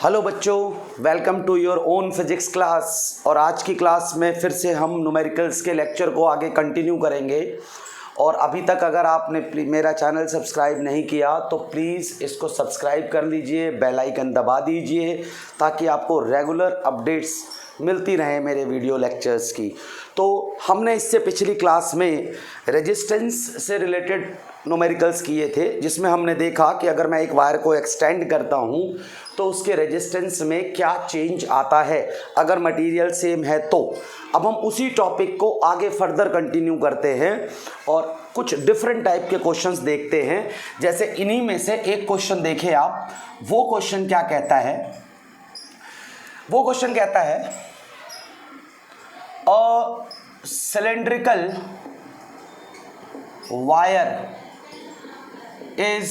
Hello बच्चों, welcome to your own physics class. और आज की क्लास में फिर से हम न्यूमेरिकल्स के लेक्चर को आगे कंटिन्यू करेंगे। और अभी तक अगर आपने मेरा चैनल सब्सक्राइब नहीं किया तो प्लीज़ इसको सब्सक्राइब कर लीजिए, बेल आइकन दबा दीजिए ताकि आपको रेगुलर अपडेट्स मिलती रहे मेरे वीडियो लेक्चर्स की। तो हमने इससे पिछली क्लास में रेजिस्टेंस से रिलेटेड न्यूमेरिकल्स किए थे, जिसमें हमने देखा कि अगर मैं एक वायर को एक्सटेंड करता हूँ तो उसके रेजिस्टेंस में क्या चेंज आता है अगर मटेरियल सेम है तो। अब हम उसी टॉपिक को आगे फर्दर कंटिन्यू करते हैं और कुछ डिफरेंट टाइप के क्वेश्चंस देखते हैं। जैसे इन्हीं में से एक क्वेश्चन देखें आप। वो क्वेश्चन क्या कहता है? वो क्वेश्चन कहता है a cylindrical wire is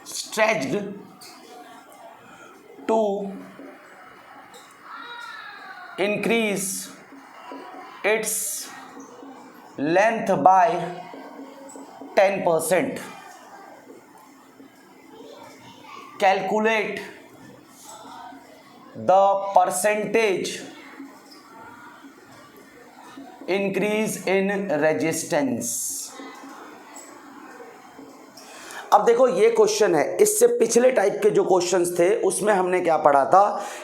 stretched to increase its length by 10%. Calculate the percentage increase in resistance. अब देखो ये क्वेश्चन है। इससे पिछले टाइप के जो क्वेश्चंस थे उसमें हमने क्या पढ़ा था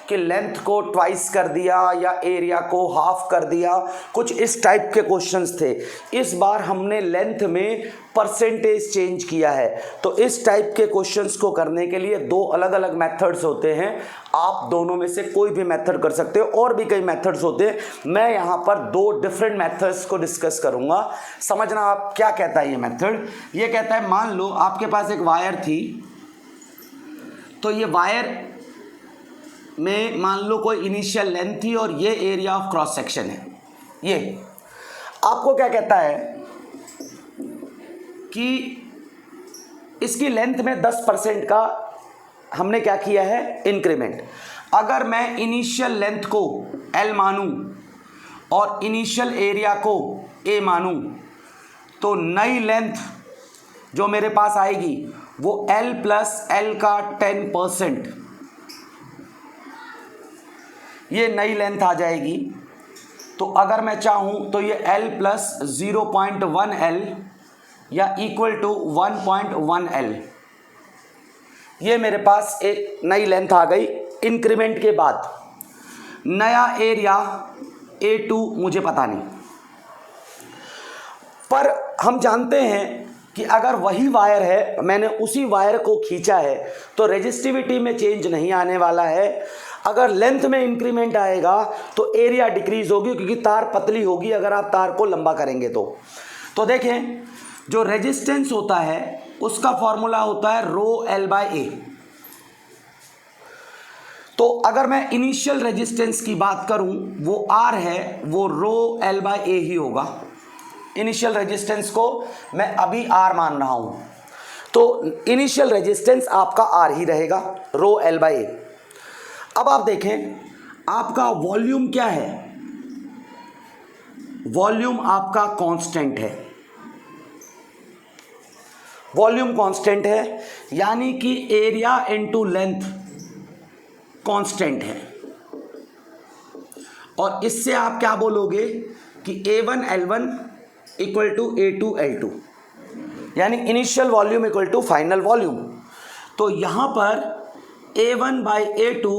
कि लेंथ को ट्वाइस कर दिया या एरिया को हाफ कर दिया, कुछ इस टाइप के क्वेश्चंस थे। इस बार हमने लेंथ में परसेंटेज चेंज किया है। तो इस टाइप के क्वेश्चंस को करने के लिए दो अलग अलग मेथड्स होते हैं। आप दोनों में से कोई भी मेथड कर सकते हो, और भी कई मेथड्स होते हैं। मैं यहाँ पर दो डिफरेंट मेथड्स को डिस्कस करूँगा। समझना आप क्या कहता है ये मेथड। ये कहता है मान लो आपके पास एक वायर थी, तो ये वायर में मान लो कोई इनिशियल लेंथ थी और ये एरिया ऑफ क्रॉस सेक्शन है। ये आपको क्या कहता है कि इसकी लेंथ में 10% का हमने क्या किया है, इंक्रीमेंट। अगर मैं इनिशियल लेंथ को L मानूं और इनिशियल एरिया को A मानूं तो नई लेंथ जो मेरे पास आएगी वो L प्लस L का 10%, ये नई लेंथ आ जाएगी। तो अगर मैं चाहूं तो ये L प्लस 0.1 L या इक्वल टू 1.1 L, ये मेरे पास एक नई लेंथ आ गई इंक्रीमेंट के बाद। नया एरिया A2 मुझे पता नहीं, पर हम जानते हैं कि अगर वही वायर है, मैंने उसी वायर को खींचा है, तो रेजिस्टिविटी में चेंज नहीं आने वाला है। अगर लेंथ में इंक्रीमेंट आएगा तो एरिया डिक्रीज होगी, क्योंकि तार पतली होगी अगर आप तार को लंबा करेंगे तो देखें जो रेजिस्टेंस होता है उसका फॉर्मूला होता है रो L बाय A। तो अगर मैं इनिशियल रेजिस्टेंस की बात करूं वो R है, वो रो L बाय A ही होगा। इनिशियल रेजिस्टेंस को मैं अभी R मान रहा हूं, तो इनिशियल रेजिस्टेंस आपका R ही रहेगा, रो L बाय A। अब आप देखें आपका वॉल्यूम क्या है। वॉल्यूम आपका कांस्टेंट है, वॉल्यूम कांस्टेंट है, यानी कि एरिया इनटू लेंथ कांस्टेंट है। और इससे आप क्या बोलोगे कि A1 L1 equal to A2 L2, यानी initial volume equal to final volume. तो यहां पर A1 बाई A2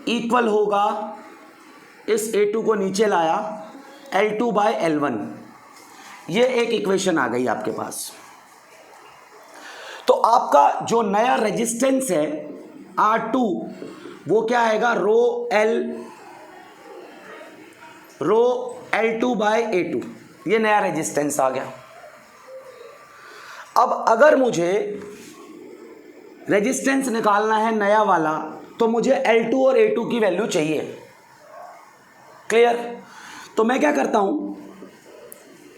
इक्वल होगा, इस A2 को नीचे लाया, L2 बाई L1। ये एक इक्वेशन आ गई आपके पास। तो आपका जो नया रेजिस्टेंस है R2 वो क्या आएगा, रो L2 बाय A2, ये नया रेजिस्टेंस आ गया। अब अगर मुझे रेजिस्टेंस निकालना है नया वाला तो मुझे L2 और A2 की वैल्यू चाहिए। क्लियर? तो मैं क्या करता हूं,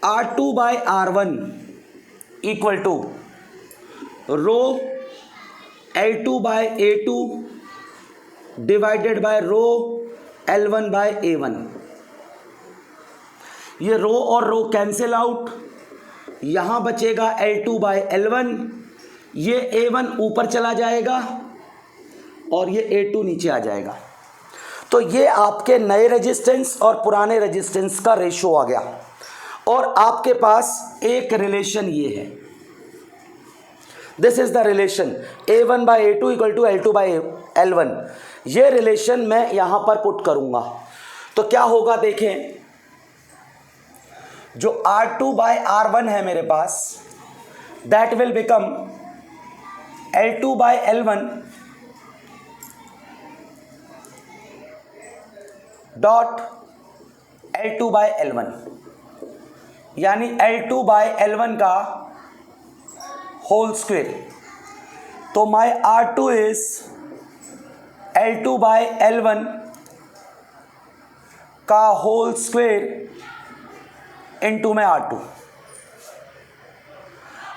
R2 by R1 equal to rho L2 by A2 divided by rho L1 by A1। ये रो और रो कैंसिल आउट, यहां बचेगा L2 बाय L1, ये A1 ऊपर चला जाएगा और ये A2 नीचे आ जाएगा। तो ये आपके नए रेजिस्टेंस और पुराने रेजिस्टेंस का रेशो आ गया और आपके पास एक रिलेशन ये है। This is the relation A1 by A2 equal to L2 by L1। ये रिलेशन मैं यहां पर पुट करूंगा तो क्या होगा देखें, जो R2 बाई R1 है मेरे पास, that will become L2 by L1 dot L2 by L1, यानी L2 बाई L1 का होल स्क्वायर। तो माई R2 is L2 by L1 का होल स्क्वायर इनटू में R2।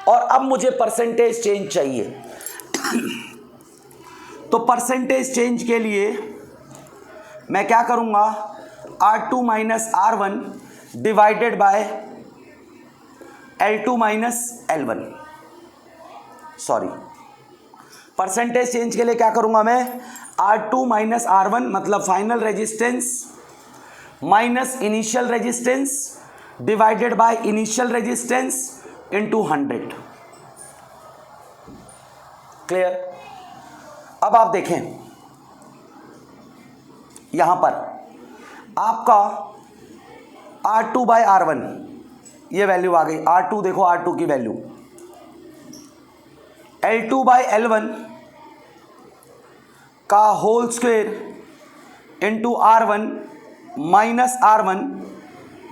और अब मुझे परसेंटेज चेंज चाहिए तो परसेंटेज चेंज के लिए मैं क्या करूंगा, R2 minus R1 divided by L2 minus L1। Sorry, percentage change के लिए क्या करूंगा मैं, R2 माइनस R1 मतलब final resistance minus initial resistance divided by initial resistance into 100। Clear? अब आप देखें यहां पर आपका R2 बाय R1 ये वैल्यू आ गई। R2 देखो, R2 की वैल्यू L2 बाय L1 का whole square into R1 minus R1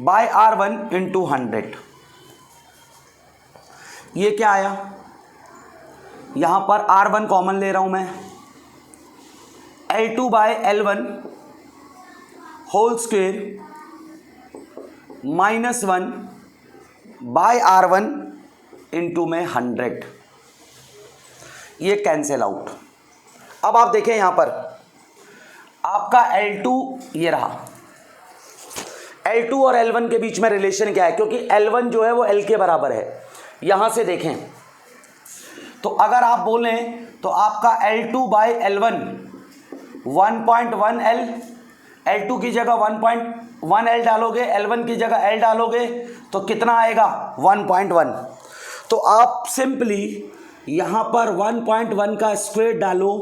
by R1 into 100। ये क्या आया, यहां पर R1 कॉमन ले रहा हूं मैं, L2 by L1 whole square -1 by R1 into में 100। ये कैंसिल आउट। अब आप देखें यहां पर आपका L2 ये रहा, L2 और L1 के बीच में रिलेशन क्या है, क्योंकि L1 जो है वो L के बराबर है। यहां से देखें तो अगर आप बोलें तो आपका L2 by L1 1.1 L, L2 की जगह 1.1 L डालोगे, L1 की जगह L डालोगे तो कितना आएगा 1.1। तो आप सिंपली यहां पर 1.1 का स्क्वायर डालो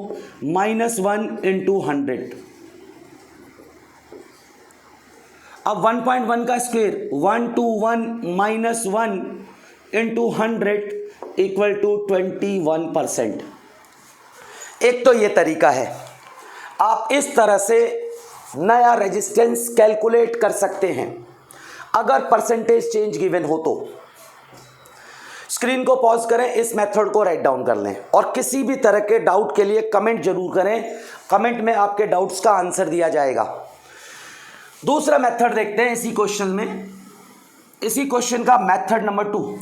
-1 इंटू 100। अब 1.1 का स्क्वायर 121 -1 इंटू 100 इक्वल टू 21%। एक तो ये तरीका है, आप इस तरह से नया रेजिस्टेंस कैलकुलेट कर सकते हैं अगर परसेंटेज चेंज गिवन हो तो। स्क्रीन को पॉज करें, इस मेथड को राइट डाउन कर लें और किसी भी तरह के डाउट के लिए कमेंट जरूर करें। कमेंट में आपके डाउट्स का आंसर दिया जाएगा। दूसरा मेथड देखते हैं इसी क्वेश्चन में, इसी क्वेश्चन का मेथड नंबर 2।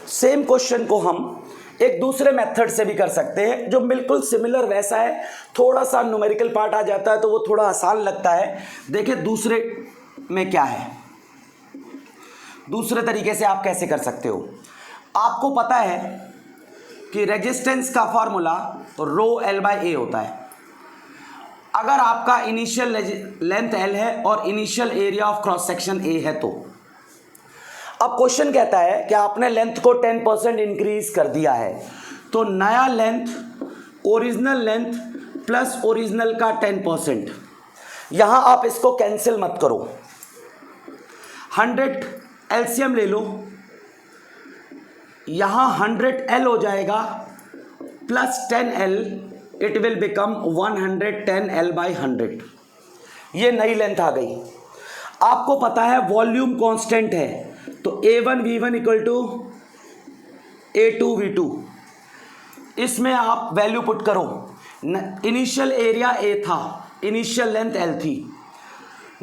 सेम क्वेश्चन को हम एक दूसरे मेथड से भी कर सकते हैं जो बिल्कुल सिमिलर वैसा है, थोड़ा सा न्यूमेरिकल पार्ट आ जाता है तो वो थोड़ा आसान लगता है। देखिए दूसरे में क्या है, दूसरे तरीके से आप कैसे कर सकते हो। आपको पता है कि रेजिस्टेंस का फॉर्मूला रो L बाई ए होता है। अगर आपका इनिशियल लेंथ L है और initial area of cross section A है तो अब क्वेश्चन कहता है कि आपने लेंथ को 10% इंक्रीज कर दिया है, तो नया length original length plus original का 10%। यहां आप इसको कैंसिल मत करो, 100 एलसीएम ले लो, यहां 100L हो जाएगा plus 10L, it will become 110L by 100। ये नई लेंथ आ गई। आपको पता है वॉल्यूम कांस्टेंट है, तो A1 V1 equal to A2 V2। इसमें आप वैल्यू पुट करो। इनिशियल एरिया A था, इनिशियल लेंथ L थी,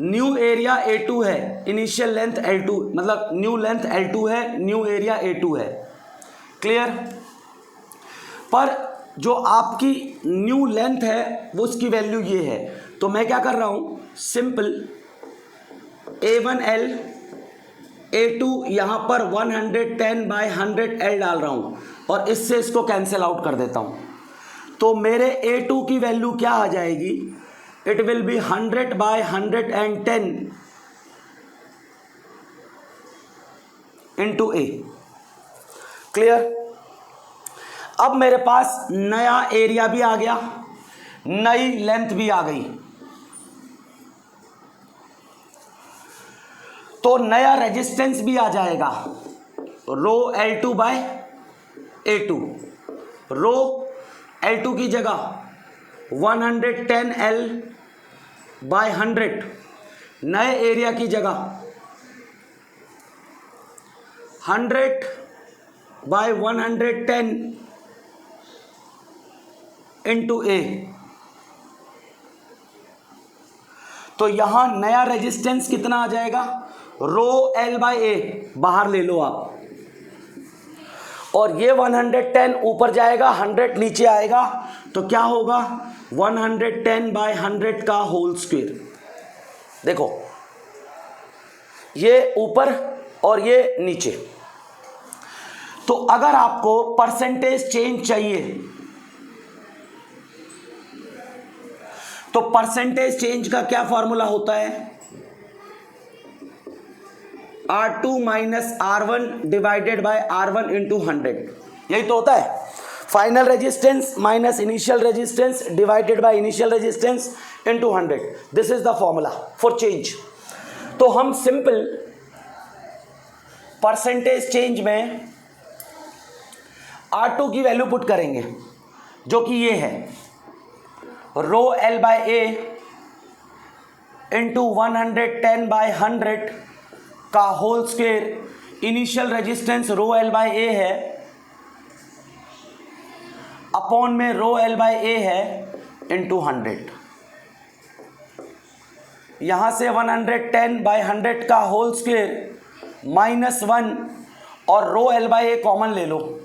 न्यू एरिया A2 है, इनिशियल लेंथ L2 मतलब न्यू लेंथ L2 है, न्यू एरिया A2 है। क्लियर? पर जो आपकी न्यू लेंथ है वो उसकी वैल्यू ये है, तो मैं क्या कर रहा हूं, सिंपल A1L A2 यहाँ पर 110/100L डाल रहा हूँ और इससे इसको कैंसिल आउट कर देता हूँ, तो मेरे A2 की वैल्यू क्या आ जाएगी, it will be 100/110 into A। Clear. अब मेरे पास नया एरिया भी आ गया, नई लेंथ भी आ गई, तो नया रेजिस्टेंस भी आ जाएगा, रो L2/A2। रो L2 की जगह 110L/100, नए एरिया की जगह 100/110 इंटू A। तो यहां नया रेजिस्टेंस कितना आ जाएगा, रो L/A बाहर ले लो आप, और ये 110 ऊपर जाएगा, 100 नीचे आएगा, तो क्या होगा 110/100 का होल स्क्वायर। देखो ये ऊपर और ये नीचे। तो अगर आपको परसेंटेज चेंज चाहिए तो परसेंटेज चेंज का क्या फॉर्मूला होता है, R2 minus R1 divided by R1 into 100, यही तो होता है। Final resistance minus initial resistance divided by initial resistance into 100, this is the formula for change. तो हम सिंपल परसेंटेज चेंज में R2 की वैल्यू पुट करेंगे, जो कि ये है रो L/A इंटू 110/100 का होल स्क्वायर। इनिशियल रेजिस्टेंस रो L/A है अपॉन में रो L/A है इंटू 100। यहां से 110/100 का होल स्क्वायर माइनस 1 और रो L/A कॉमन ले लो,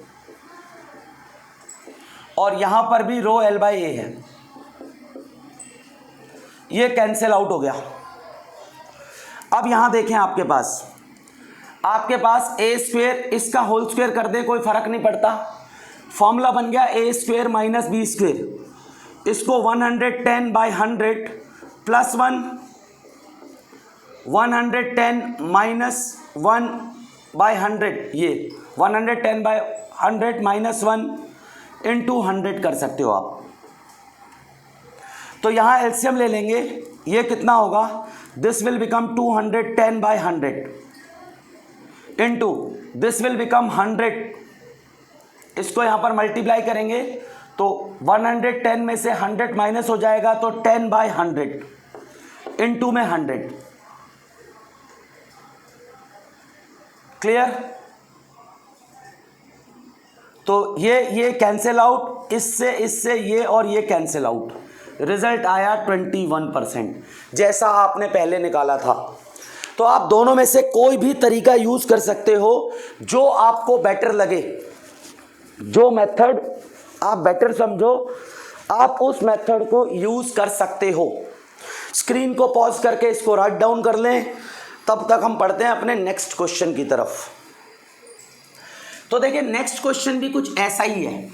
और यहां पर भी रो L/A है, ये कैंसिल आउट हो गया। अब यहां देखें आपके पास ए स्क्वेयर, इसका होल स्क्वेयर कर दे कोई फर्क नहीं पड़ता, फॉर्मूला बन गया ए स्क्वेयर माइनस बी स्क्वेयर। इसको 110/100 प्लस 1, 110 माइनस 1/100, ये 110/100 माइनस 1 इंटू 100 कर सकते हो आप। तो यहां एलसीएम ले लेंगे, ये कितना होगा, this will become 210/100 into this will become 100, इसको यहां पर मल्टीप्लाई करेंगे तो 110 में से 100 माइनस हो जाएगा, तो 10/100 इंटू में 100। क्लियर। तो ये कैंसिल आउट, इससे ये और ये कैंसिल आउट, रिजल्ट आया 21%, जैसा आपने पहले निकाला था। तो आप दोनों में से कोई भी तरीका यूज कर सकते हो जो आपको बेटर लगे, जो मेथड आप बेटर समझो आप उस मेथड को यूज कर सकते हो। स्क्रीन को पॉज करके इसको राइट डाउन कर लें, तब तक हम पढ़ते हैं अपने नेक्स्ट क्वेश्चन की तरफ। तो देखिए नेक्स्ट क्वेश्चन भी कुछ ऐसा ही है,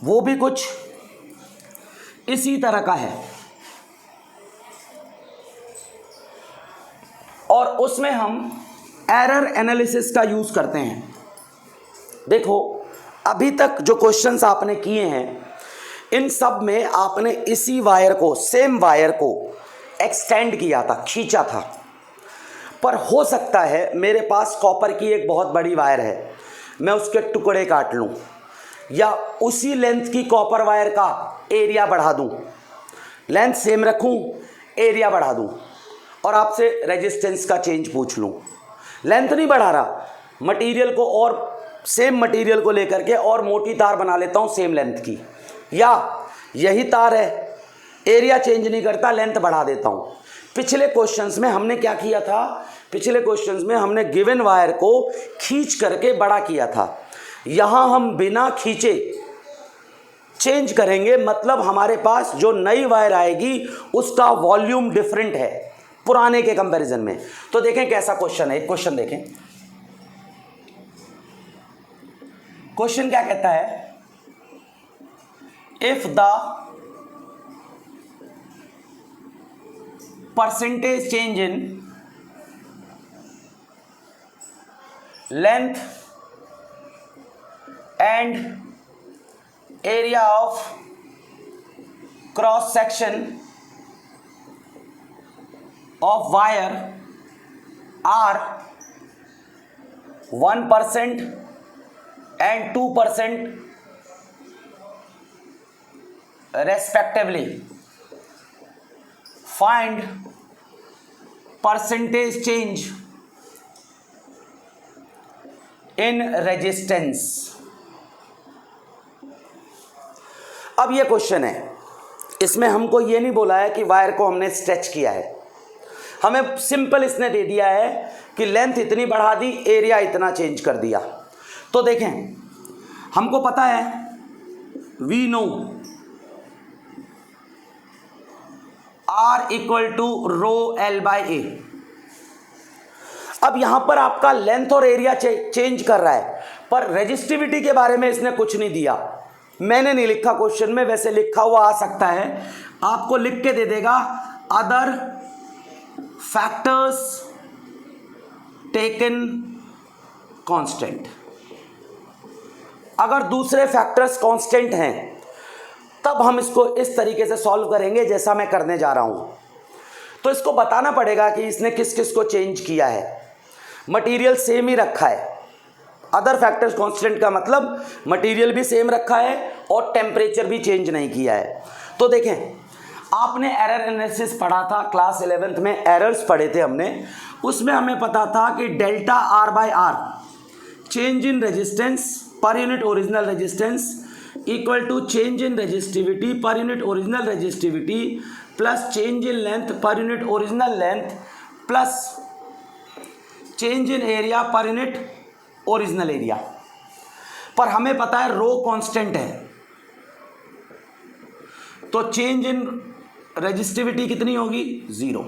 वो भी कुछ इसी तरह का है, और उसमें हम एरर एनालिसिस का यूज करते हैं। देखो अभी तक जो क्वेश्चंस आपने किए हैं इन सब में आपने इसी वायर को, सेम वायर को एक्सटेंड किया था, खींचा था, पर हो सकता है मेरे पास कॉपर की एक बहुत बड़ी वायर है, मैं उसके टुकड़े काट लूं, या उसी लेंथ की कॉपर वायर का एरिया बढ़ा दूं, लेंथ सेम रखूं, एरिया बढ़ा दूं, और आपसे रेजिस्टेंस का चेंज पूछ लूं। लेंथ नहीं बढ़ा रहा, मटेरियल को और सेम मटेरियल को लेकर के और मोटी तार बना लेता हूं सेम लेंथ की, या यही तार है, एरिया चेंज नहीं करता, लेंथ बढ़ा देता हूं। पिछले क्वेश्चंस में हमने क्या किया था, पिछले क्वेश्चंस में हमने गिवन वायर को खींच करके बड़ा किया था। यहां हम बिना खींचे चेंज करेंगे, मतलब हमारे पास जो नई वायर आएगी उसका वॉल्यूम डिफरेंट है, पुराने के कंपैरिजन में। तो देखें कैसा क्वेश्चन है, एक क्वेश्चन देखें। क्वेश्चन क्या कहता है, if the percentage change in length and area of cross section of wire are 1% and 2% respectively, find percentage change in resistance। अब ये क्वेश्चन है, इसमें हमको ये नहीं बोला है कि वायर को हमने स्ट्रेच किया है, हमें सिंपल इसने दे दिया है कि लेंथ इतनी बढ़ा दी, एरिया इतना चेंज कर दिया। तो देखें, हमको पता है, we know R equal to rho L by a. अब यहां पर आपका लेंथ और एरिया चेंज कर रहा है, पर रेजिस्टिविटी के बारे में इसने कुछ नहीं दिया। मैंने नहीं लिखा क्वेश्चन में, वैसे लिखा हुआ आ सकता है, आपको लिख के दे देगा अदर फैक्टर्स टेकन कांस्टेंट। अगर दूसरे फैक्टर्स कांस्टेंट हैं तब हम इसको इस तरीके से सॉल्व करेंगे जैसा मैं करने जा रहा हूं। तो इसको बताना पड़ेगा कि इसने किस किस को चेंज किया है। मटेरियल सेम ही रखा है, अदर फैक्टर्स कांस्टेंट का मतलब मटेरियल भी सेम रखा है और टेम्परेचर भी चेंज नहीं किया है। तो देखें, आपने एरर एनालिसिस पढ़ा था क्लास 11th में, एरर्स पढ़े थे हमने, उसमें हमें पता था कि delta R by R change in resistance per unit original resistance equal to change in resistivity per unit original resistivity plus change in length per unit original length plus change in area per unit original area. पर हमें पता है रो constant है, तो change in resistivity कितनी होगी, 0।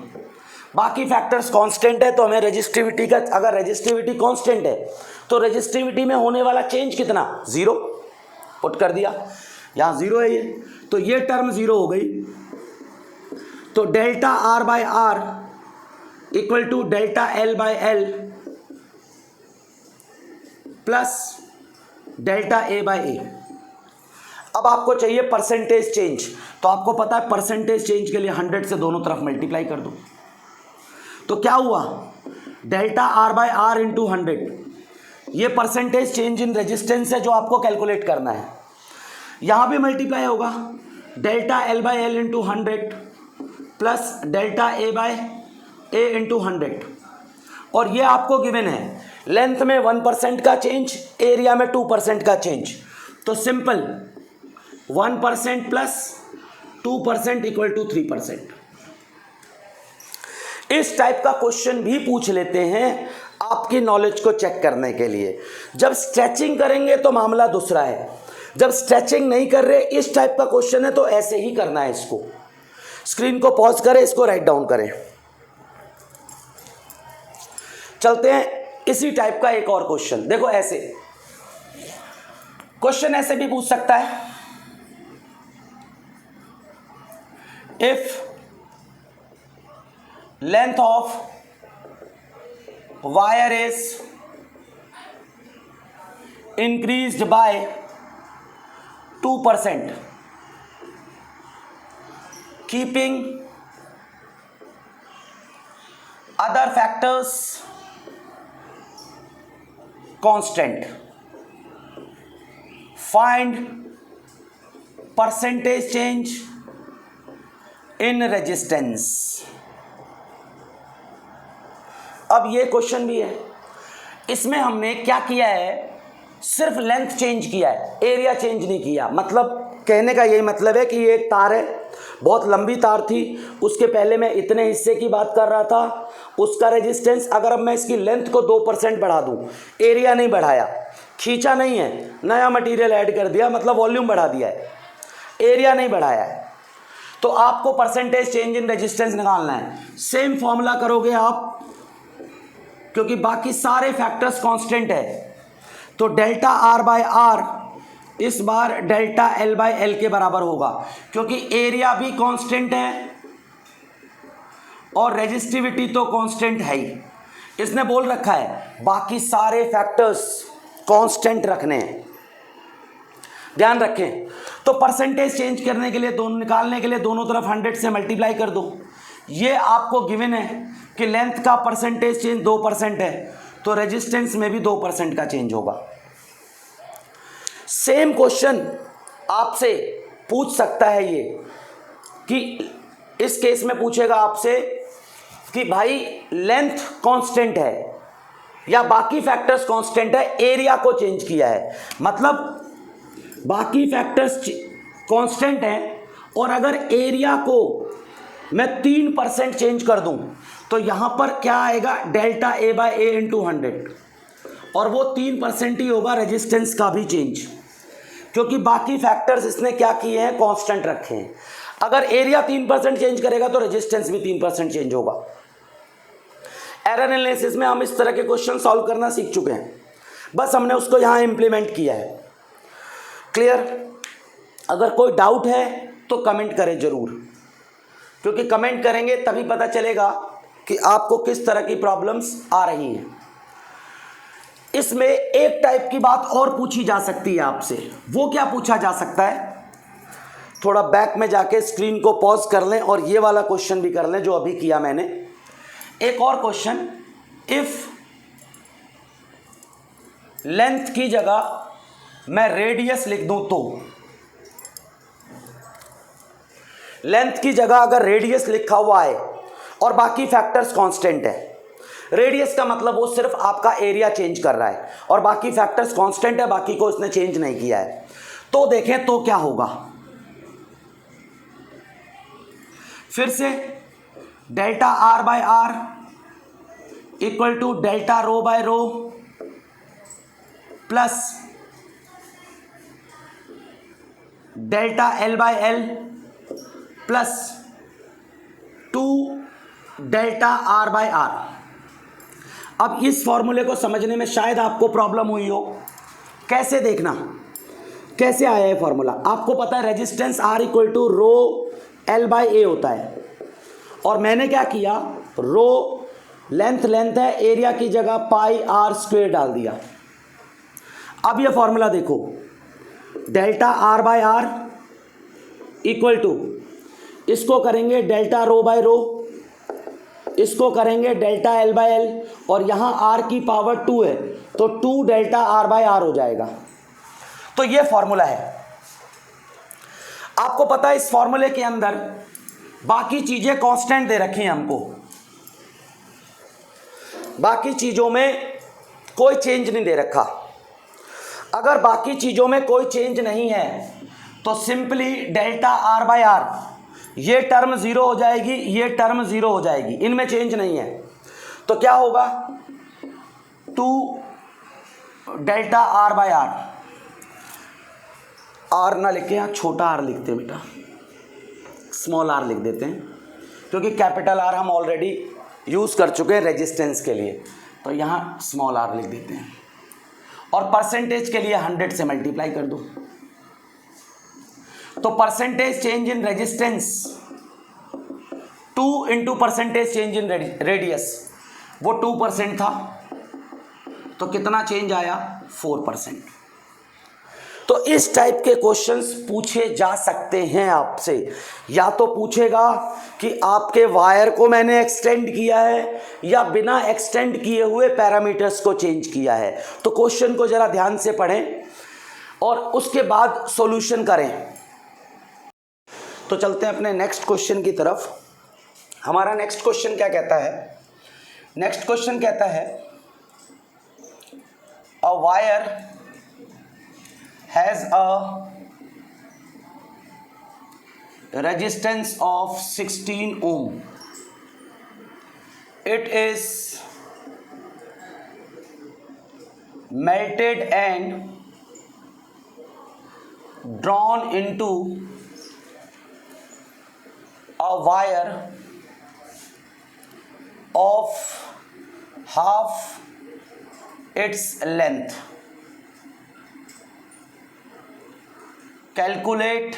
बाकी factors constant है, तो हमें रेजिस्टिविटी का, अगर रेजिस्टिविटी कांस्टेंट है तो रेजिस्टिविटी में होने वाला चेंज कितना, 0। पुट कर दिया, यहाँ 0 है ये, तो ये टर्म 0 हो गई। तो delta R by R equal to delta L by L plus delta A by a. अब आपको चाहिए परसेंटेज चेंज, तो आपको पता है परसेंटेज चेंज के लिए 100 से दोनों तरफ मल्टीप्लाई कर दो। तो क्या हुआ, delta R by R into 100, ये परसेंटेज चेंज इन रेजिस्टेंस है जो आपको कैलकुलेट करना है। यहाँ भी मल्टीप्लाई होगा, delta L by L into 100 plus delta A by A into 100, और ये आपको गिवन है लेंथ में 1% का चेंज, एरिया में 2% का चेंज। तो सिंपल 1% प्लस 2% इक्वल टू 3%। इस टाइप का क्वेश्चन भी पूछ लेते हैं आपकी नॉलेज को चेक करने के लिए। जब स्ट्रेचिंग करेंगे तो मामला दूसरा है, जब स्ट्रेचिंग नहीं कर रहे, इस टाइप का क्वेश्चन है तो ऐसे ही करना है। इसको स्क्रीन को पॉज करें, इसको राइट डाउन करें। चलते हैं इसी टाइप का एक और क्वेश्चन। देखो, ऐसे क्वेश्चन ऐसे भी पूछ सकता है, if length of wire is increased by 2%, keeping other factors constant, find percentage change in resistance. अब ये क्वेश्चन भी है, इसमें हमने क्या किया है, सिर्फ लेंथ चेंज किया है, एरिया चेंज नहीं किया। मतलब कहने का यही मतलब है कि ये एक तार है, बहुत लंबी तार थी, उसके पहले मैं इतने हिस्से की बात कर रहा था, उसका रेजिस्टेंस, अगर अब मैं इसकी लेंथ को 2% बढ़ा दूं, एरिया नहीं बढ़ाया, खींचा नहीं है, नया मटेरियल ऐड कर दिया, मतलब वॉल्यूम बढ़ा दिया है, एरिया नहीं बढ़ाया है, तो आपको परसेंटेज चेंज इन रेजिस्टेंस निकालना है। सेम फॉर्मूला करोगे आप, क्योंकि बाकी सारे फैक्टर्स कांस्टेंट है। तो डेल्टा आर बाय आर इस बार डेल्टा एल बाय एल के बराबर होगा, क्योंकि एरिया भी कांस्टेंट है और रेजिस्टिविटी तो कांस्टेंट है ही। इसने बोल रखा है बाकी सारे फैक्टर्स कांस्टेंट रखने हैं, ध्यान रखें। तो परसेंटेज चेंज करने के लिए, दोनों निकालने के लिए दोनों तरफ 100 से मल्टीप्लाई कर दो। ये आपको गिवन है कि लेंथ का परसेंटेज चेंज 2% है, तो रेजिस्टेंस में भी 2% का चेंज होगा। सेम क्वेश्चन आपसे पूछ सकता है ये, कि इस केस में पूछेगा आपसे कि भाई लेंथ कांस्टेंट है या बाकी फैक्टर्स कांस्टेंट है, एरिया को चेंज किया है। मतलब बाकी फैक्टर्स कांस्टेंट हैं और अगर एरिया को मैं 3% चेंज कर दूं तो यहां पर क्या आएगा, delta A bye A into 100, और वो 3% ही होगा रेजिस्टेंस का भी चेंज, क्योंकि बाकी फैक्टर्स इसने क्या किए हैं, कांस्टेंट रखे हैं। अगर एरिया 3% चेंज करेगा तो रेजिस्टेंस भी 3% चेंज होगा। एरर एनालिसिस में हम इस तरह के क्वेश्चन सॉल्व करना सीख चुके हैं, बस हमने उसको यहां इंप्लीमेंट किया है। क्लियर? अगर कोई डाउट है तो कमेंट करें जरूर, क्योंकि कमेंट करेंगे तभी पता चलेगा कि आपको किस तरह की प्रॉब्लम्स आ रही हैं। इसमें एक टाइप की बात और पूछी जा सकती है आपसे। वो क्या पूछा जा सकता है, थोड़ा बैक में जाके स्क्रीन को पॉज कर लें और ये वाला क्वेश्चन भी कर लें जो अभी किया मैंने। एक और क्वेश्चन, इफ लेंथ की जगह मैं रेडियस लिख दूं तो, लेंथ की जगह अगर रेडियस लिखा हुआ है और बाकी फैक्टर्स कांस्टेंट है, रेडियस का मतलब वो सिर्फ आपका एरिया चेंज कर रहा है और बाकी फैक्टर्स कांस्टेंट है, बाकी को इसने चेंज नहीं किया है, तो देखें तो क्या होगा। फिर से delta R by R equal to delta rho by rho plus delta L by L plus 2 delta R by R. अब इस फॉर्मूले को समझने में शायद आपको प्रॉब्लम हुई हो। कैसे देखना, कैसे आया है फॉर्मूला, आपको पता है resistance R equal to rho L by a होता है, और मैंने क्या किया, रो लेंथ है, एरिया की जगह पाई आर स्क्वेयर डाल दिया। अब ये फॉर्मूला देखो, delta R by R equal to, इसको करेंगे डेल्टा रो बाय रो, इसको करेंगे डेल्टा एल बाय एल, और यहां आर की पावर 2 है तो 2 डेल्टा आर बाय आर हो जाएगा। तो ये फॉर्मूला है। आपको पता है इस फॉर्मूले के अंदर बाकी चीजें कांस्टेंट दे रखी हैं हमको, बाकी चीजों में कोई चेंज नहीं दे रखा। अगर बाकी चीजों में कोई चेंज नहीं है तो simply delta R by R, ये टर्म 0 हो जाएगी, ये टर्म 0 हो जाएगी, इनमें चेंज नहीं है। तो क्या होगा, 2 delta R by R, R ना लिखे यहाँ छोटा आर लिखते हैं बेटा, स्मॉल आर लिख देते हैं, क्योंकि कैपिटल आर हम ऑलरेडी यूज कर चुके हैं रेजिस्टेंस के लिए, तो यहाँ स्मॉल आर लिख देते हैं। और परसेंटेज के लिए 100 से मल्टीप्लाई कर दो, तो percentage change in resistance 2 into percentage change in radius, वो 2% था, तो कितना चेंज आया, 4%। तो इस टाइप के क्वेश्चंस पूछे जा सकते हैं आपसे। या तो पूछेगा कि आपके वायर को मैंने एक्सटेंड किया है या बिना एक्सटेंड किए हुए पैरामीटर्स को चेंज किया है। तो क्वेश्चन को जरा ध्यान से पढ़ें और उसके बाद सॉल्यूशन करें। तो चलते हैं अपने नेक्स्ट क्वेश्चन की तरफ। हमारा नेक्स्ट क्वेश्चन क्या कहता है, नेक्स्ट क्वेश्चन कहता है a wire has a resistance of 16 ohm. It is melted and drawn into a wire of half its length. Calculate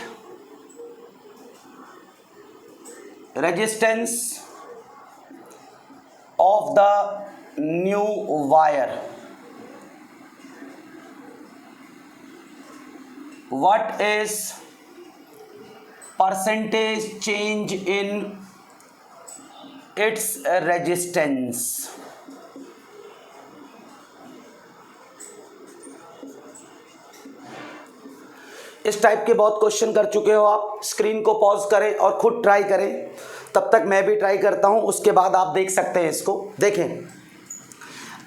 resistance of the new wire. What is percentage change in its resistance? इस type के बहुत question कर चुके हो आप। Screen को pause करें और खुद ट्राई करें, तब तक मैं भी ट्राई करता हूं, उसके बाद आप देख सकते हैं इसको। देखें,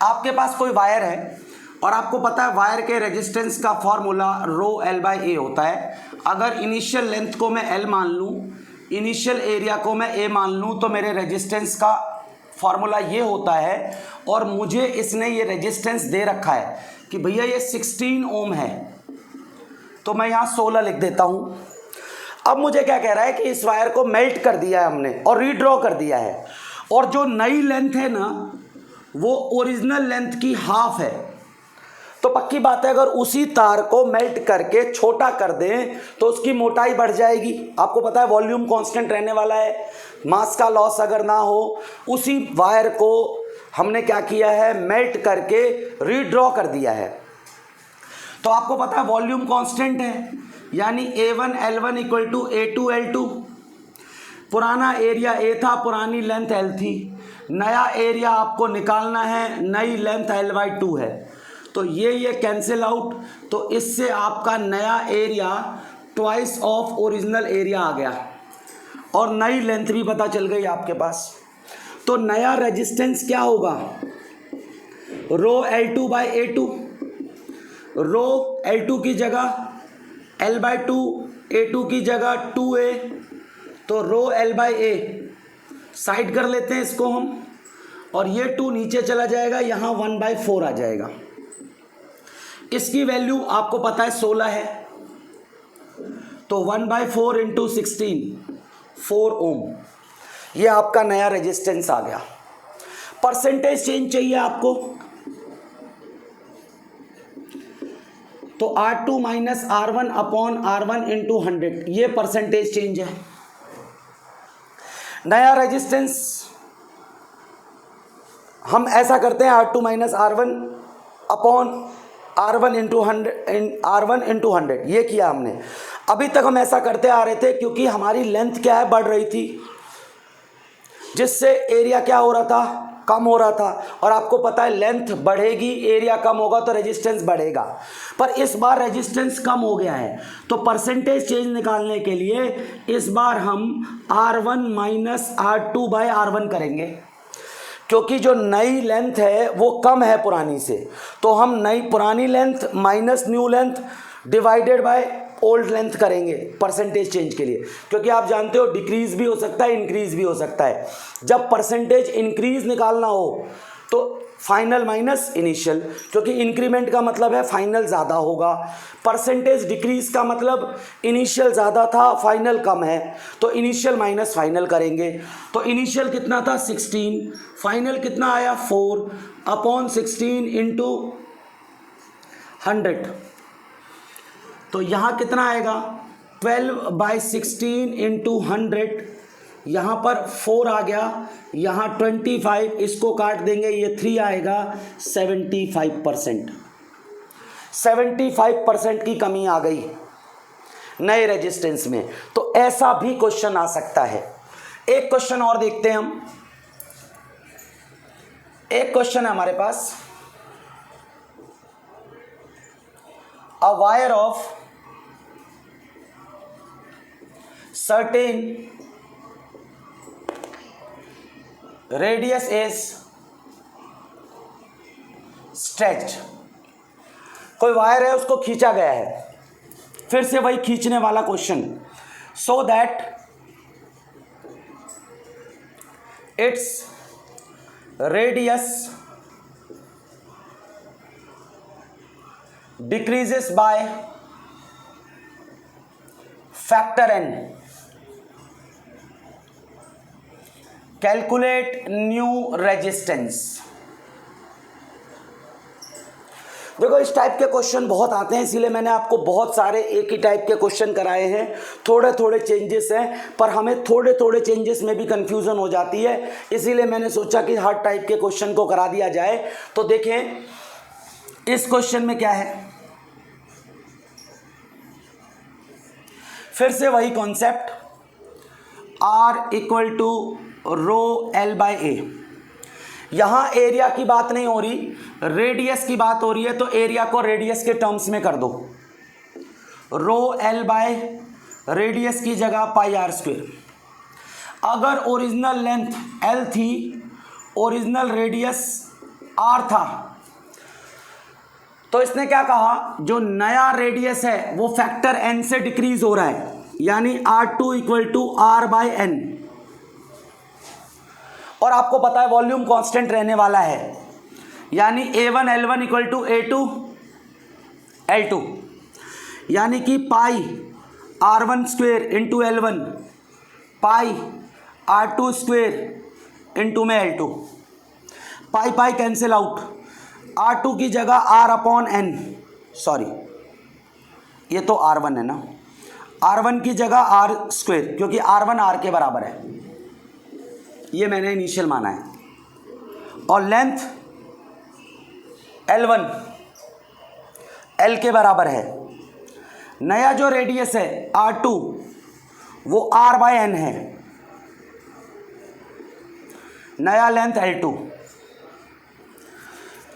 आपके पास कोई वायर है और आपको पता है वायर के रेजिस्टेंस का फॉर्मूला रो एल बाई ए होता है। अगर इनिशियल लेंथ को मैं एल मान लूँ, इनिशियल एरिया को मैं ए मान लूँ, तो मेरे रेजिस्टेंस का फॉर्मूला ये होता है। और मुझे इसने ये रेजिस्टेंस दे रखा है कि भैया ये 16 ओम है, तो मैं यहाँ 16 लिख देता हूँ। अब मुझे क्या कह रहा है कि इस वायर को मेल्ट कर दिया है हमने और रीड्रॉ कर दिया है, और जो नई लेंथ है ना वो ओरिजिनल लेंथ की हाफ है। तो पक्की बात है, अगर उसी तार को मेल्ट करके छोटा कर दें तो उसकी मोटाई बढ़ जाएगी। आपको पता है वॉल्यूम कांस्टेंट रहने वाला है, मास का लॉस अगर ना हो। उसी वायर को हमने क्या किया है, मेल्ट करके रीड्रॉ कर दिया है। तो आपको पता है वॉल्यूम कांस्टेंट है, यानी A1 L1 equal to A2 L2। पुराना एरिया A था, पुरानी लेंथ L थी, नया एरिया आपको निकालना है, नई लेंथ L/2 है। तो ये कैंसिल आउट, तो इससे आपका नया area twice of original area आ गया और नई लेंथ भी पता चल गई आपके पास। तो नया रेजिस्टेंस क्या होगा, रो L2 by A2। Row L2 की जगह L/2, A2 की जगह 2A, तो रो L/A साइड कर लेते हैं इसको हम, और ये 2 नीचे चला जाएगा, यहाँ 1/4 आ जाएगा। इसकी वैल्यू आपको पता है 16 है, तो 1/4 इंटू 16, 4 ओम। ये आपका नया रेजिस्टेंस आ गया। परसेंटेज चेंज चाहिए आपको, तो R2 minus R1 upon R1 into 100, ये परसेंटेज चेंज है। नया रेजिस्टेंस हम ऐसा करते हैं, R2 minus R1 upon R1 into 100, ये किया हमने। अभी तक हम ऐसा करते आ रहे थे क्योंकि हमारी लेंथ क्या है, बढ़ रही थी, जिससे एरिया क्या हो रहा था, कम हो रहा था। और आपको पता है लेंथ बढ़ेगी, एरिया कम होगा तो रेजिस्टेंस बढ़ेगा। पर इस बार रेजिस्टेंस कम हो गया है, तो परसेंटेज चेंज निकालने के लिए इस बार हम R1 minus R2 by R1 करेंगे, क्योंकि जो नई लेंथ है वो कम है पुरानी से। तो हम नई पुरानी length minus new length divided by old length करेंगे परसेंटेज चेंज के लिए, क्योंकि आप जानते हो डिक्रीज भी हो सकता है, इंक्रीज भी हो सकता है। जब परसेंटेज इंक्रीज निकालना हो तो फाइनल माइनस इनिशियल, क्योंकि इंक्रीमेंट का मतलब है फाइनल ज़्यादा होगा। परसेंटेज डिक्रीज का मतलब इनिशियल ज़्यादा था, फाइनल कम है, तो इनिशियल माइनस फाइनल करेंगे। तो इनिशियल कितना था 16, फाइनल कितना आया 4 अपॉन 16 इंटू 100, तो यहाँ कितना आएगा 12/16 इंटू 100, यहाँ पर 4 आ गया, यहाँ 25, इसको काट देंगे, ये 3 आएगा। 75%, 75% की कमी आ गई नए रेजिस्टेंस में। तो ऐसा भी क्वेश्चन आ सकता है। एक क्वेश्चन और देखते हैं हम। एक क्वेश्चन है हमारे पास, a wire of certain radius is stretched। कोई वायर है, उसको खींचा गया है, फिर से वही खींचने वाला question, so that its radius decreases by factor n। Calculate new resistance. देखो इस टाइप के क्वेश्चन बहुत आते हैं, इसीलिए मैंने आपको बहुत सारे एक ही टाइप के क्वेश्चन कराए हैं। थोड़े थोड़े चेंजेस हैं, पर हमें थोड़े थोड़े चेंजेस में भी कंफ्यूजन हो जाती है, इसीलिए मैंने सोचा कि हर टाइप के क्वेश्चन को करा दिया जाए। तो देखें इस क्वेश्चन में क्या है, फिर से वही concept, R equal to rho L by a. यहां एरिया की बात नहीं हो रही, रेडियस की बात हो रही है, तो एरिया को रेडियस के टर्म्स में कर दो। रो L बाय रेडियस की जगह पाई आर स्क्वेयर। अगर ओरिजिनल लेंथ L थी, ओरिजिनल रेडियस R था, तो इसने क्या कहा, जो नया रेडियस है वो फैक्टर n से डिक्रीज हो रहा है, यानी R2 equal to R by N. और आपको पता है वॉल्यूम कांस्टेंट रहने वाला है, यानी A1 L1 equal to A2 L2, यानी कि पाई R1 स्क्वेयर इंटू L1 पाई R2 स्क्वेयर इंटू में L2। पाई पाई कैंसिल आउट, R2 की जगह R अपॉन एन, सॉरी ये तो R1 है ना, R1 की जगह R स्क्वेयर, क्योंकि R1 R के बराबर है, ये मैंने इनिशियल माना है। और लेंथ L1 L के बराबर है। नया जो रेडियस है R2 वो R बाय एन है, नया लेंथ L2।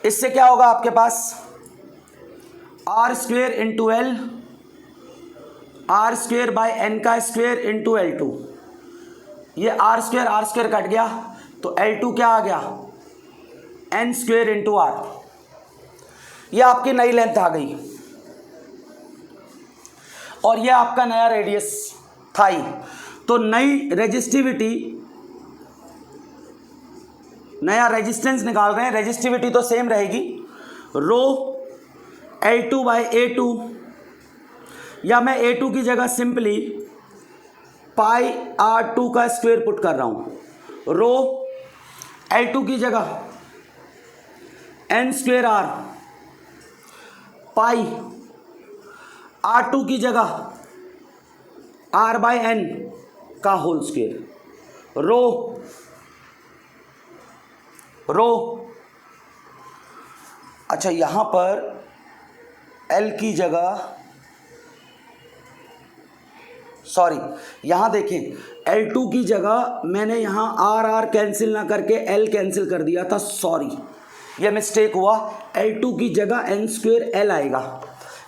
इससे क्या होगा आपके पास, R square into L, R square by N का स्क्वेयर इंटू L2। ये R स्क्वेयर कट गया, तो L2 क्या आ गया, एन स्क्वेयर इंटू R। ये आपकी नई लेंथ आ गई, और ये आपका नया रेडियस था ही। तो नई रेजिस्टिविटी, नया रेजिस्टेंस निकाल रहे हैं, रेजिस्टिविटी तो सेम रहेगी, रो L2 बाई A2, या मैं A2 की जगह सिंपली पाई R2 का स्क्वायर पुट कर रहा हूं। रो L2 की जगह एन स्क्वेयर R, पाई R2 की जगह R बाई एन का होल स्क्वेयर। रो अच्छा, यहां पर L की जगह, सॉरी यहां देखें L2 की जगह मैंने यहां R कैंसिल ना करके L कैंसिल कर दिया था, सॉरी ये मिस्टेक हुआ। L2 की जगह एन स्क्वेयर L आएगा,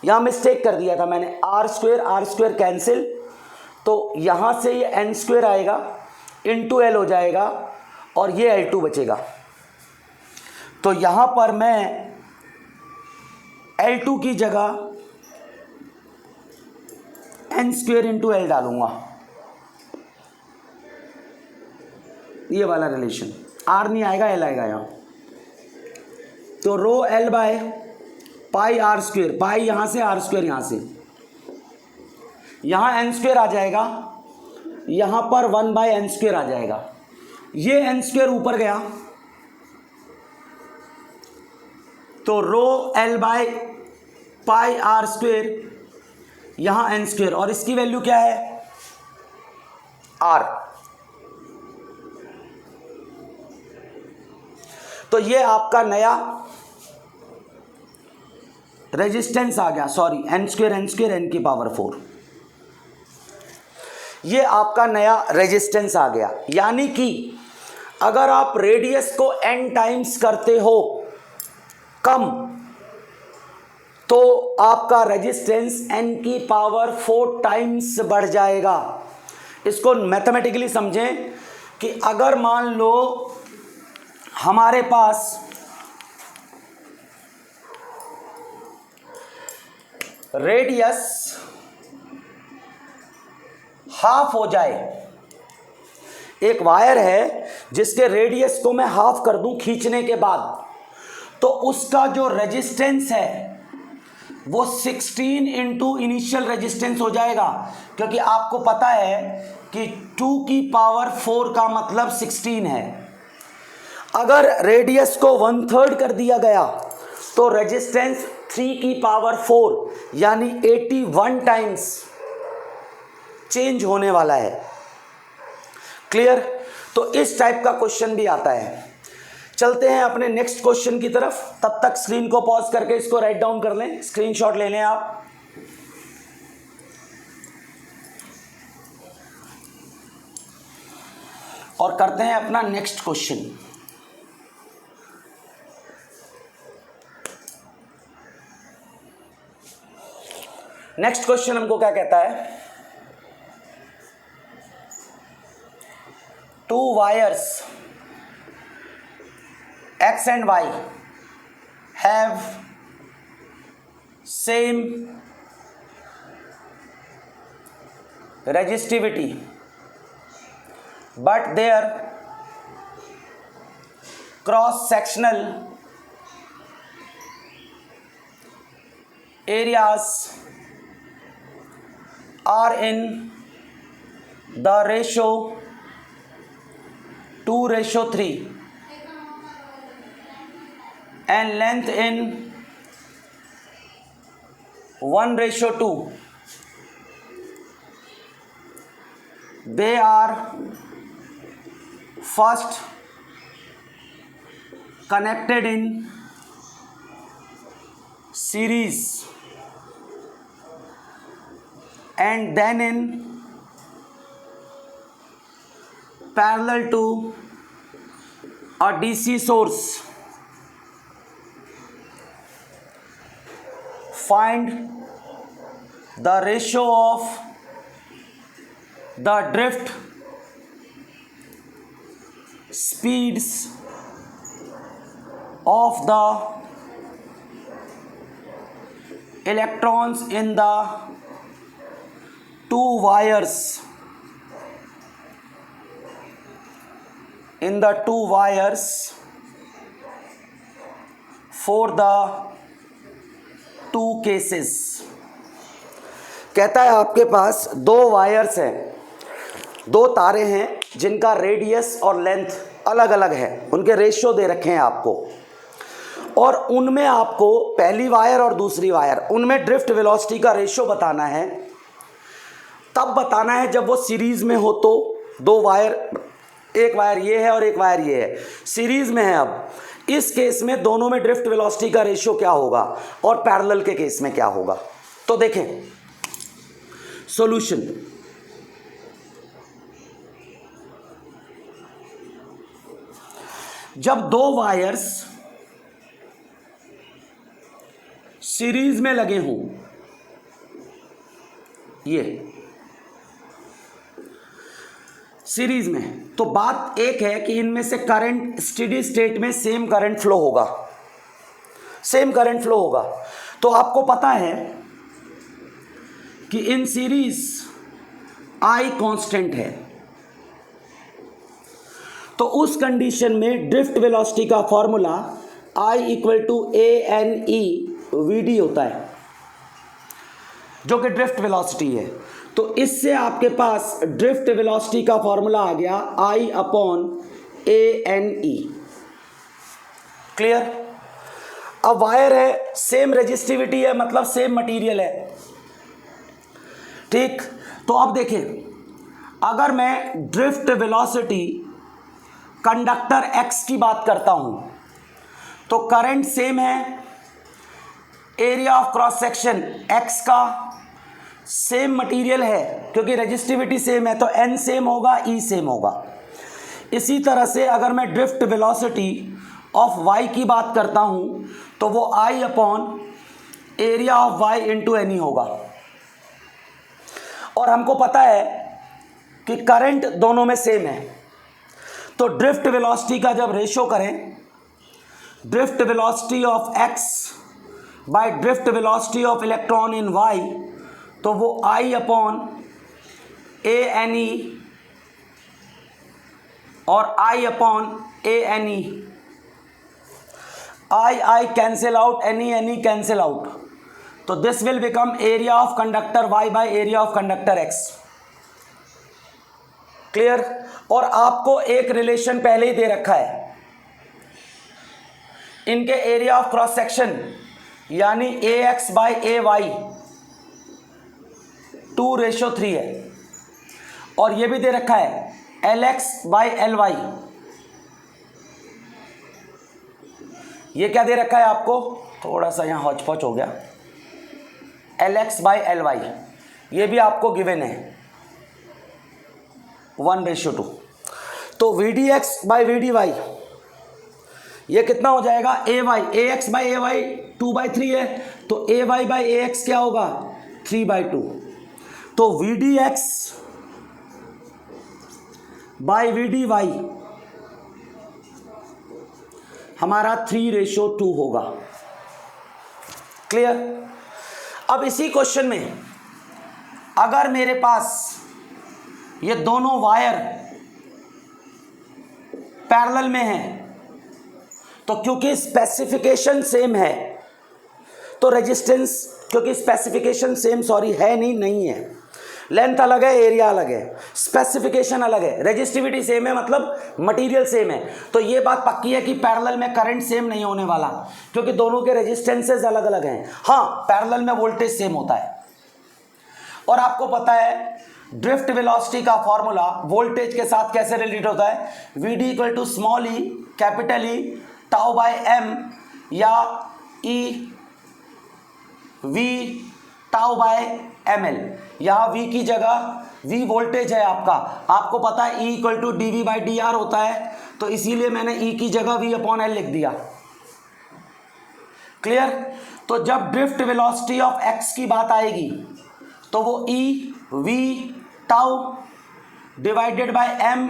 यहां मिस्टेक कर दिया था मैंने, R स्क्वेयर कैंसिल, तो यहां से ये एन स्क्वेयर आएगा इंटू L हो जाएगा, और ये L2 बचेगा। तो यहां पर मैं L2 की जगह एन स्क्वेयर इंटू L डालूंगा, ये वाला रिलेशन, R नहीं आएगा L आएगा यहां। तो rho L by pi R square, pi यहां से R स्क्वेयर यहां से, यहां एन स्क्वेयर आ जाएगा, यहां पर 1 बाय एन स्क्वेयर आ जाएगा। ये एन स्क्वेयर ऊपर गया, तो rho L by pi R square, यहां एन स्क्वेयर, और इसकी वैल्यू क्या है, R। तो ये आपका नया रेजिस्टेंस आ गया, सॉरी एन स्क्वेयर एन की पावर 4, ये आपका नया रेजिस्टेंस आ गया। यानी कि अगर आप रेडियस को n टाइम्स करते हो कम, तो आपका रेजिस्टेंस n की पावर 4 टाइम्स बढ़ जाएगा। इसको मैथमेटिकली समझें कि अगर मान लो हमारे पास रेडियस हाफ हो जाए, एक वायर है जिसके रेडियस को मैं हाफ कर दूं खींचने के बाद, तो उसका जो रेजिस्टेंस है वो 16 इंटू इनिशियल रेजिस्टेंस हो जाएगा, क्योंकि आपको पता है कि 2 की पावर 4 का मतलब 16 है। अगर रेडियस को 1/3 कर दिया गया तो रेजिस्टेंस 3 की पावर 4 यानी 81 टाइम्स चेंज होने वाला है। क्लियर? तो इस टाइप का क्वेश्चन भी आता है। चलते हैं अपने नेक्स्ट क्वेश्चन की तरफ। तब तक स्क्रीन को पॉज करके इसको राइट डाउन कर लें, स्क्रीनशॉट ले लें आप। और करते हैं अपना नेक्स्ट क्वेश्चन। नेक्स्ट क्वेश्चन हमको क्या कहता है? 2 wires X and Y have same resistivity, but their cross-sectional areas are in the ratio 2:3 and length in 1:2. They are first connected in series and then in parallel to a DC source. Find the ratio of the drift speeds of the electrons in the 2 wires for the 2 cases. कहता है आपके पास 2 wires हैं, 2 तारे हैं जिनका radius और length अलग अलग है, उनके रेशियो दे रखे हैं आपको, और उनमें आपको पहली वायर और दूसरी वायर उनमें ड्रिफ्ट वेलोसिटी का रेशियो बताना है। तब बताना है जब वो सीरीज में हो, तो 2 वायर, एक वायर ये है और एक वायर ये है, सीरीज में है। अब इस केस में दोनों में ड्रिफ्ट वेलोसिटी का रेशियो क्या होगा और पैरेलल के केस में क्या होगा। तो देखें सॉल्यूशन। जब 2 वायर्स सीरीज में लगे हों, ये सीरीज में, तो बात एक है कि इनमें से करंट स्टेडी स्टेट में सेम करंट फ्लो होगा, सेम करंट फ्लो होगा। तो आपको पता है कि इन सीरीज I कांस्टेंट है, तो उस कंडीशन में ड्रिफ्ट वेलोसिटी का फॉर्मूला I = ANE/VD होता है, जो कि ड्रिफ्ट वेलोसिटी है। तो इससे आपके पास ड्रिफ्ट वेलोसिटी का फॉर्मूला आ गया I/ANE। क्लियर? अब वायर है, सेम रेजिस्टिविटी है, मतलब सेम मटेरियल है, ठीक। तो अब देखें, अगर मैं ड्रिफ्ट वेलोसिटी कंडक्टर X की बात करता हूं, तो करंट सेम है, area of cross section X का सेम मटेरियल है, क्योंकि रेजिस्टिविटी सेम है, तो N सेम होगा, E सेम होगा। इसी तरह से अगर मैं ड्रिफ्ट वेलोसिटी ऑफ Y की बात करता हूं, तो वो I/एरिया ऑफ Y × NE होगा। और हमको पता है कि करंट दोनों में सेम है, तो ड्रिफ्ट वेलोसिटी का जब रेशियो करें, drift velocity of X by drift velocity of electron in Y, तो वो I/ANE और I/ANE, I cancel out, NE cancel out, तो this will become area of conductor y by area of conductor x। Clear. और आपको एक relation पहले ही दे रखा है, इनके एरिया ऑफ क्रॉस सेक्शन यानी ax बाय ay 2:3 है, और ये भी दे रखा है lx बाय ly, ये क्या दे रखा है आपको, थोड़ा सा यहाँ हौच पौच हो गया, lx बाय ly, ये भी आपको गिवन है 1:2। तो vdx बाय vdy ये कितना हो जाएगा, ax बाय ay 2/3 है, तो ay बाय ax क्या होगा 3/2। तो vdx बाय vdy हमारा 3:2 होगा। क्लियर। अब इसी क्वेश्चन में अगर मेरे पास ये दोनों वायर पैरेलल में हैं, तो क्योंकि स्पेसिफिकेशन सेम है तो रेजिस्टेंस, क्योंकि स्पेसिफिकेशन सेम है नहीं है, लेंथ अलग है, एरिया अलग है, स्पेसिफिकेशन अलग है, रेजिस्टिविटी सेम है, मतलब मटेरियल सेम है, तो ये बात पक्की है कि पैरेलल में करंट सेम नहीं होने वाला, क्योंकि दोनों के रेजिस्टेंसेस अलग अलग हैं। हाँ, पैरेलल में वोल्टेज सेम होता है। और आपको पता है ड्रिफ्ट वेलोसिटी का फॉर्मूला वोल्टेज के साथ कैसे रिलेटेड होता है, Vd equal to small e capital E tau by m, या e V tau by m l. यहाँ V की जगह V वोल्टेज है आपका, आपको पता है E equal to D V by D R होता है, तो इसीलिए मैंने E की जगह V/L लिख दिया। क्लियर। तो जब ड्रिफ्ट वेलोसिटी ऑफ x की बात आएगी तो वो E V tau divided by m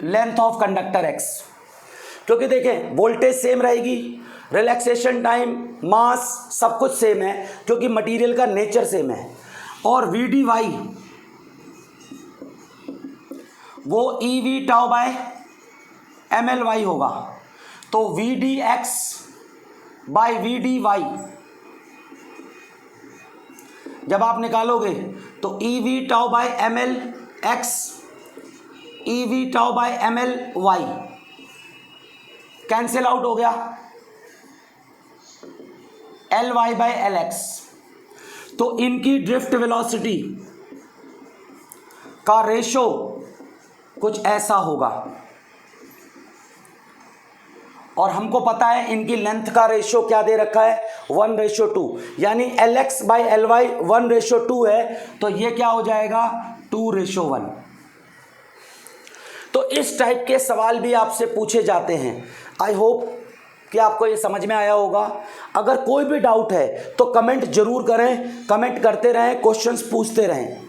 length of conductor x, क्योंकि देखें वोल्टेज सेम रहेगी, रिलैक्सेशन टाइम, मास सब कुछ सेम है, क्योंकि मटेरियल का नेचर सेम है। और Vdy वो EV टाउ बाय MLy होगा, तो Vdx बाय Vdy जब आप निकालोगे तो EV tau by MLx EV tau by MLy cancel out हो गया, Ly बाय Lx। तो इनकी ड्रिफ्ट वेलोसिटी का रेशो कुछ ऐसा होगा, और हमको पता है इनकी लेंथ का रेशो क्या दे रखा है 1:2, यानी Lx बाय Ly 1:2 है, तो ये क्या हो जाएगा 2:1। तो इस टाइप के सवाल भी आपसे पूछे जाते हैं। आई होप कि आपको ये समझ में आया होगा। अगर कोई भी डाउट है तो कमेंट जरूर करें, कमेंट करते रहें, क्वेश्चंस पूछते रहें।